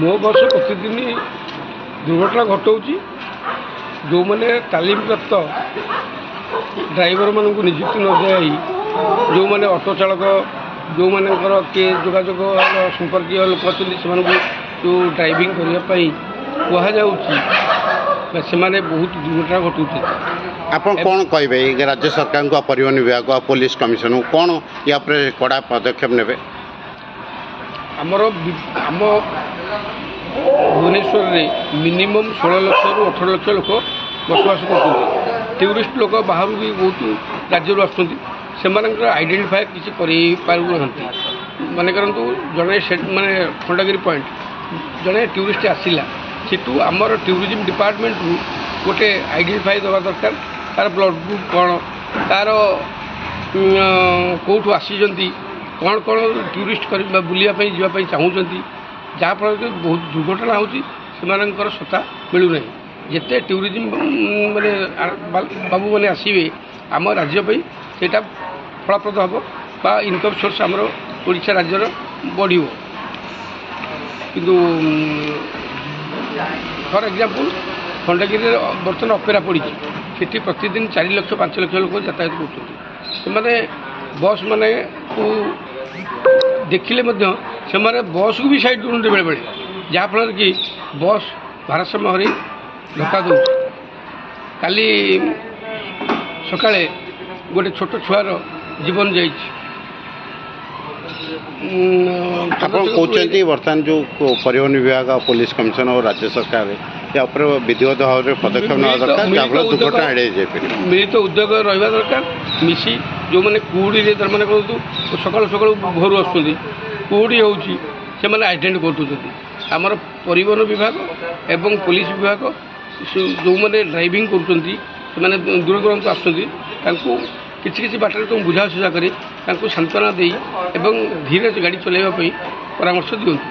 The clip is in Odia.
ମୋ ବସ୍ ପ୍ରତିଦିନ ଦୁର୍ଘଟଣା ଘଟାଉଛି। ଯେଉଁମାନେ ତାଲିମ ପ୍ରାପ୍ତ ଡ୍ରାଇଭର ମାନଙ୍କୁ ନିଯୁକ୍ତି ନ ଦିଆଇ ଯେଉଁମାନେ ଅଟୋ ଚାଳକ ଯେଉଁମାନଙ୍କର କିଏ ଯୋଗାଯୋଗ ସମ୍ପର୍କୀୟ ଲୋକ ଅଛନ୍ତି ସେମାନଙ୍କୁ ଯେଉଁ ଡ୍ରାଇଭିଂ କରିବା ପାଇଁ କୁହାଯାଉଛି ସେମାନେ ବହୁତ ଦୁର୍ଘଟଣା ଘଟାଉଛନ୍ତି। ଆପଣ କ'ଣ କହିବେ ରାଜ୍ୟ ସରକାରଙ୍କୁ, ପରିବହନ ବିଭାଗ, ପୁଲିସ କମିଶନକୁ କ'ଣ ୟା ଉପରେ କଡ଼ା ପଦକ୍ଷେପ ନେବେ? ଆମ ଭୁବନେଶ୍ୱରରେ ମିନିମମ୍ 16 ଲକ୍ଷରୁ 18 ଲକ୍ଷ ଲୋକ ବସବାସ କରୁଛନ୍ତି। ଟୁରିଷ୍ଟ ଲୋକ ବାହାରୁ ବି ବହୁତ ରାଜ୍ୟରୁ ଆସୁଛନ୍ତି। ସେମାନଙ୍କର ଆଇଡେଣ୍ଟିଫାଏ କିଛି କରିପାରୁନାହାନ୍ତି। ମାନେ କରନ୍ତୁ ଜଣେ ମାନେ ଖଣ୍ଡଗିରି ପଏଣ୍ଟ ଜଣେ ଟୁରିଷ୍ଟ ଆସିଲା, ସେଠୁ ଆମର ଟୁରିଜିମ୍ ଡିପାର୍ଟମେଣ୍ଟରୁ ଗୋଟେ ଆଇଡେଣ୍ଟିଫାଏ ଦେବା ଦରକାର। ତା'ର ବ୍ଲଡ଼ ଗ୍ରୁପ୍ କ'ଣ, ତା'ର କେଉଁଠୁ ଆସିଛନ୍ତି, କ'ଣ କ'ଣ ଟୁରିଷ୍ଟ କରିବା ବୁଲିବା ପାଇଁ ଯିବା ପାଇଁ ଚାହୁଁଛନ୍ତି, ଯାହାଫଳରେ କି ବହୁତ ଦୁର୍ଘଟଣା ହେଉଛି। ସେମାନଙ୍କର ସତ୍ତା ମିଳୁନାହିଁ। ଯେତେ ଟୁରିଜିମ୍ ମାନେ ବାବୁମାନେ ଆସିବେ ଆମ ରାଜ୍ୟ ପାଇଁ ସେଇଟା ଫଳପ୍ରଦ ହେବ ବା ଇନକମ୍ ସୋର୍ସ ଆମର ଓଡ଼ିଶା ରାଜ୍ୟର ବଢ଼ିବ। କିନ୍ତୁ ଫର୍ ଏକ୍ଜାମ୍ପଲ୍ ଖଣ୍ଡଗିରିରେ ବର୍ତ୍ତମାନ ଅପେରା ପଡ଼ିଛି, ସେଠି ପ୍ରତିଦିନ 4 ଲକ୍ଷ 5 ଲକ୍ଷ ଲୋକ ଯାତାୟାତ କରୁଛନ୍ତି। ସେମାନେ ବସ୍ ମାନଙ୍କୁ ଦେଖିଲେ ମଧ୍ୟ ସେମାନେ ବସ୍କୁ ବି ସାଇଡ଼୍ କରୁଛନ୍ତି ବେଳେବେଳେ, ଯାହାଫଳରେ କି ବସ୍ ଭାରସାମ୍ୟ ହରାଇ ଧକ୍କା ଦେଉଛି। କାଲି ସକାଳେ ଗୋଟେ ଛୋଟ ଛୁଆର ଜୀବନ ଯାଇଛି। ଆପଣ କହୁଛନ୍ତି ବର୍ତ୍ତମାନ ଯେଉଁ ପରିବହନ ବିଭାଗ, ପୁଲିସ କମିଶନ ଓ ରାଜ୍ୟ ସରକାର ୟା ଉପରେ ବିଧିବଦ୍ଧ ଭାବରେ ପଦକ୍ଷେପ ନେବା ଦରକାର, ଯାହାଫଳରେ ଦୁର୍ଘଟଣା ଏଡ଼ାଇ ଯାଇପାରିବ। ମିଳିତ ଉଦ୍ୟୋଗ ରହିବା ଦରକାର। ମିଶି ଯେଉଁମାନେ କୁହୁଡ଼ିରେ ମାନେ କୁହନ୍ତୁ ସକାଳୁ ସକାଳୁ ଭୋରୁ ଆସୁଛନ୍ତି, କୁହୁଡ଼ି ହେଉଛି, ସେମାନେ ଆଇଡେଣ୍ଟି କରିଦେଉଛନ୍ତି। ଆମର ପରିବହନ ବିଭାଗ ଏବଂ ପୁଲିସ ବିଭାଗ ଯେଉଁମାନେ ଡ୍ରାଇଭିଂ କରୁଛନ୍ତି, ସେମାନେ ଦୂର ଦୂରାନ୍ତୁ ଆସୁଛନ୍ତି, ତାଙ୍କୁ କିଛି କିଛି ବାଟରେ ତାଙ୍କୁ ବୁଝାସୁଝା କରି ତାଙ୍କୁ ସାନ୍ତ୍ୱନା ଦେଇ ଏବଂ ଧୀରେ ଗାଡ଼ି ଚଲାଇବା ପାଇଁ ପରାମର୍ଶ ଦିଅନ୍ତୁ।